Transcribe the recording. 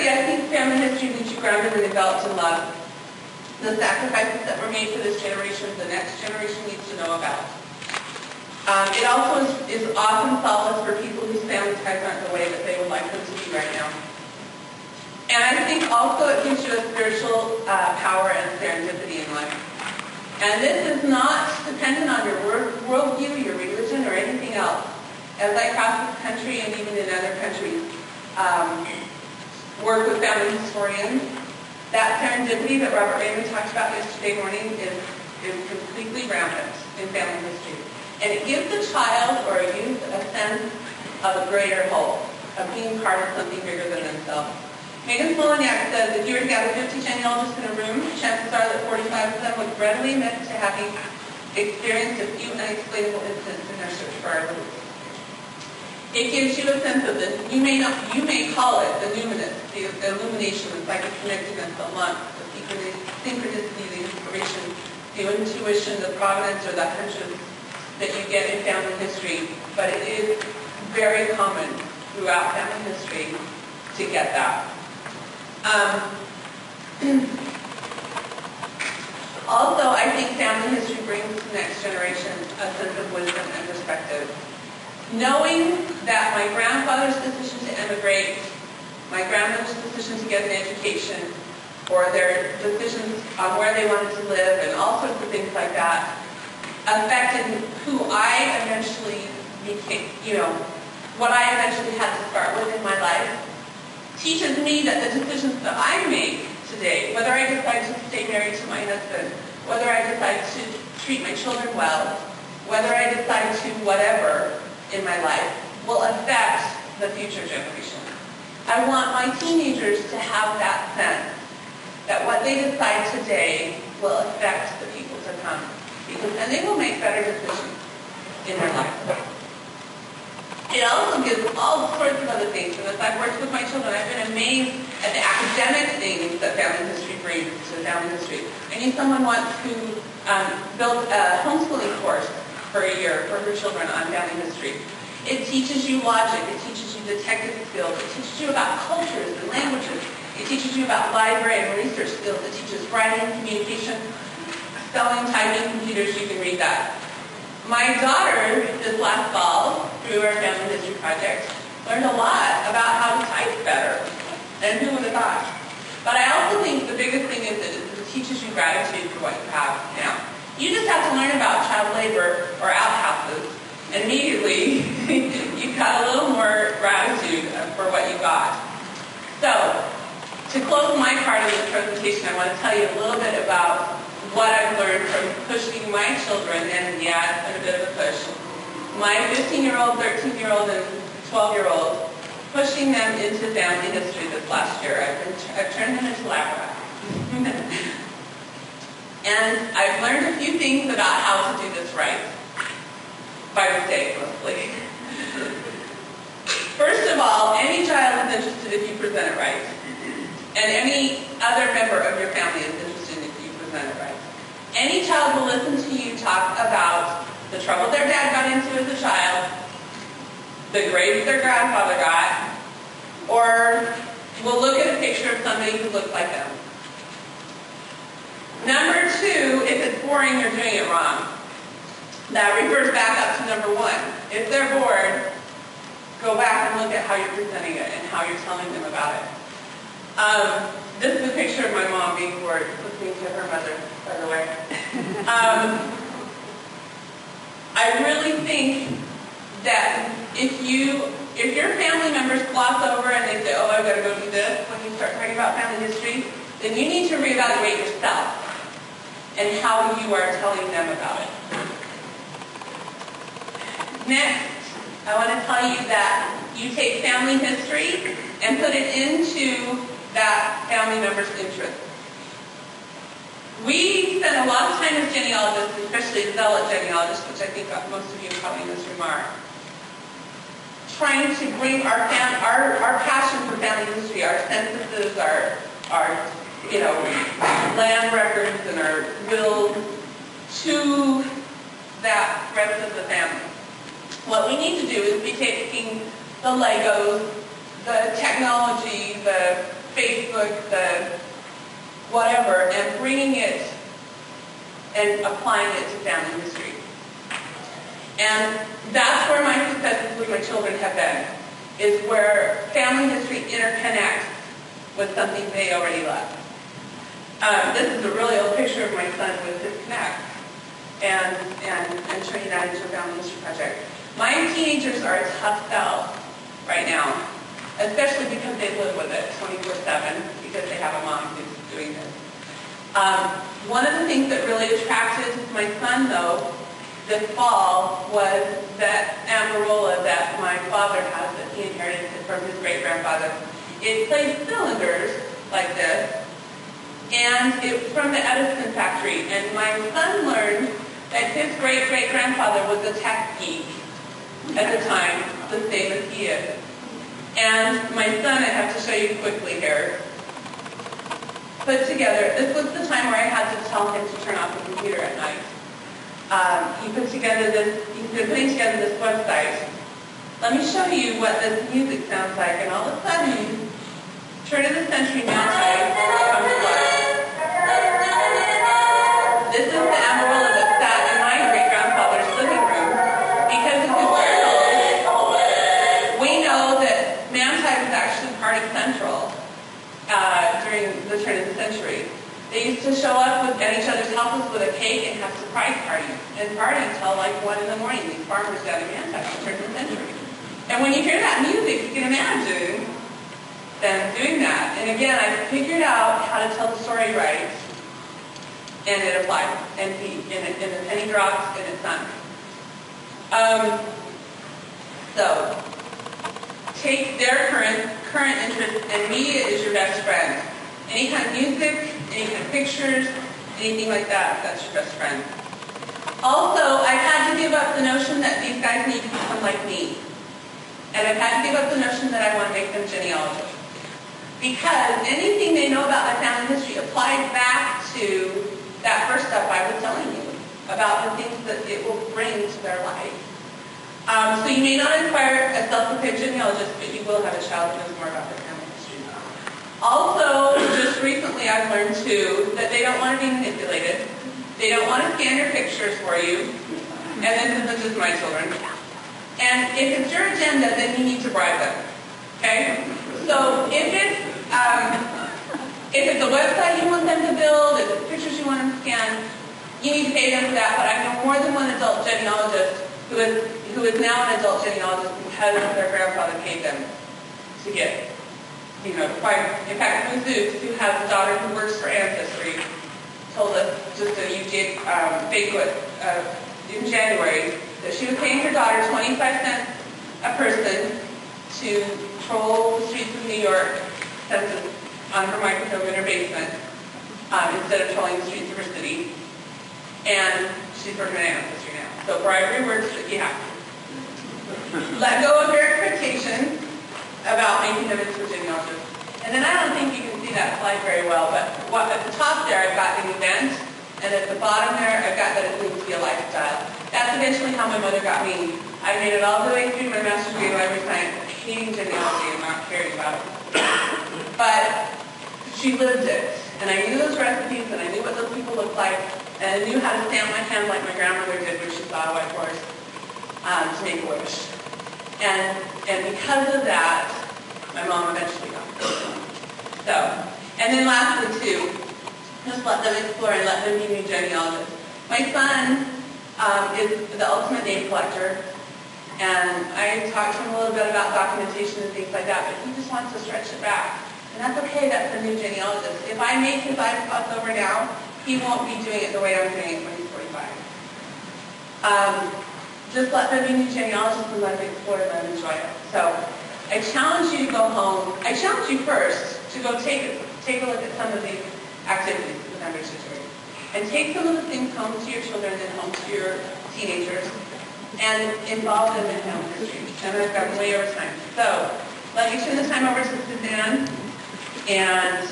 thirdly, I think family history needs you grounded and developed in love. The sacrifices that were made for this generation, the next generation needs to know about. It also is often solace for people whose family ties aren't the way that they would like them to be right now. And I think also it gives you a spiritual power and serendipity in life. And this is not dependent on your worldview, your religion, or anything else. As I cross this country and even in other countries, work with family historians, that serendipity that Robert Raymond talked about yesterday morning is completely rampant in family history. And it gives a child or a youth a sense of a greater whole, of being part of something bigger than themselves. Megan Smoleniak says if you were to gather 50 genealogists in a room, chances are that 45 of them would readily admit to having experienced a few unexplainable incidents in their search for our roots. It gives you a sense of this. You may call it the numinous, the illumination, the psychoconnectedness, the lump, the synchronicity, the inspiration, the intuition, the providence, or the hunches that you get in family history. But it is very common throughout family history to get that. Also, I think family history brings to the next generation a sense of wisdom and perspective. Knowing that my grandfather's decision to emigrate, my grandmother's decision to get an education, or their decisions on where they wanted to live, and all sorts of things like that, affected who I eventually became, what I eventually had to start with in my life, teaches me that the decisions that I make today, whether I decide to stay married to my husband, whether I decide to treat my children well, whether I decide to whatever in my life, will affect the future generation. I want my teenagers to have that sense that what they decide today will affect the people to come. Because then they will make better decisions in their life. It also gives all sorts of other things. And as I've worked with my children, I've been amazed at the academic things that family history brings to family history. I knew someone once who built a homeschooling course for a year for her children on family history. It teaches you logic. It teaches you detective skills. It teaches you about cultures and languages. It teaches you about library and research skills. It teaches writing, communication, spelling, typing, computers. You can read that. My daughter, this last fall, through our family history project, learned a lot about how to type better. And who would have thought? But I also think the biggest thing is that it teaches you gratitude for what you have now. You just have to learn about child labor or outhouses, and immediately you've got a little more gratitude for what you got. So, to close my part of this presentation, I want to tell you a little bit about what I've learned from pushing my children, and yeah, it's been a bit of a push. My 15-year-old, 13-year-old, and 12-year-old, pushing them into family history this last year. I've turned them into lab rats. And I've learned a few things about how to do this right. By mistake, mostly. First of all, any child is interested if you present it right. And any other member of your family is interested if you present it right. Any child will listen to you talk about the trouble their dad got into as a child, the grades their grandfather got, or will look at a picture of somebody who looks like them. Number two, if it's boring, you're doing it wrong. That refers back up to number one. If they're bored, go back and look at how you're presenting it and how you're telling them about it. This is a picture of my mom being bored, listening to her mother, by the way. I really think that if your family members gloss over and they say, oh, I've got to go do this, when you start talking about family history, then you need to reevaluate yourself and how you are telling them about it. Next, I want to tell you that you take family history and put it into that family member's interest. We spend a lot of time as genealogists, especially zealot genealogists, which I think most of you probably in this room are, trying to bring our passion for family history, our censuses, our land records and our wills to that rest of the family. What we need to do is be taking the Legos, the technology, the Facebook, the whatever, and bringing it and applying it to family history. And that's where my successes with my children have been, is where family history interconnects with something they already love. This is a really old picture of my son with his Connect and turning that into a family history project. My teenagers are a tough sell right now, especially because they live with it 24/7, because they have a mom who's doing this. One of the things that really attracted my son, though, this fall was that Amarola that my father has that he inherited from his great-grandfather. It plays cylinders like this, and it's from the Edison factory. And my son learned that his great-great-grandfather was a tech geek at the time, the same as he is. And my son, I have to show you quickly here, put together, this was the time where I had to tell him to turn off the computer at night. He's been putting together this website. Let me show you what this music sounds like, and all of a sudden, turn of the century Manti comes to life. This is the Amarola that sat in my great-grandfather's living room. Because of his journals, we know that Manti was actually part of Central during the turn of the century. They used to show up at each other's houses with a cake and have surprise parties. And party until like 1 in the morning. These farmers down in Manti at the turn of the century. And when you hear that music, you can imagine them doing that. And again, I figured out how to tell the story right. And it applied. And the penny dropped and it sunk. So, take their current interest, and media is your best friend. Any kind of music, any kind of pictures, anything like that, that's your best friend. Also, I've had to give up the notion that these guys need to become like me. And I've had to give up the notion that I want to make them genealogists. Because anything they know about my family history applies back to that first stuff I was telling you about the things that it will bring to their life. So you may not acquire a self-proclaimed genealogist, but you will have a child who knows more about their family history. Also, just recently I've learned too that they don't want to be manipulated. They don't want to scan your pictures for you. And this is my children. And if it's your agenda, then you need to bribe them. Okay? So if it's a website you want them to build, if it's pictures you want them to scan, you need to pay them for that. But I know more than one adult genealogist who is now an adult genealogist because their grandfather paid them to get, quite. In fact, Zeus, who has a daughter who works for Ancestry, told us just a Facebook in January that she was paying her daughter 25 cents a person to troll the streets of New York census on her microfilm in her basement instead of trolling the streets of her city. And she's working on Ancestry now. So bribery works, but you have to. Let go of your expectations about making them into a genealogist. And then I don't think you can see that slide very well, but at the top there I've got an event, and at the bottom there I've got that it needs to be a lifestyle. That's eventually how my mother got me. I made it all the way through my master's degree in library science, hating genealogy and not caring about it. But she lived it, and I knew those recipes, and I knew what those people looked like, and I knew how to stamp my hand like my grandmother did when she saw a white horse to make a wish. And because of that, my mom eventually got me. So, and then lastly too, just let them explore and let them be new genealogists. My son is the ultimate name collector, and I talked to him a little bit about documentation and things like that, but he just wants to stretch it back. And that's okay, that's a new genealogist. If I make his eyes cross over now, he won't be doing it the way I'm doing it when he's 45. Just let them be new genealogists and let them explore and let them enjoy it. So I challenge you to go home. I challenge you first to go take a look at some of these activities with Under Tutoring. And take some of the things home to your children and home to your teenagers and involve them in family history. And I've gotten way over time. So let me turn the time over to Suzanne and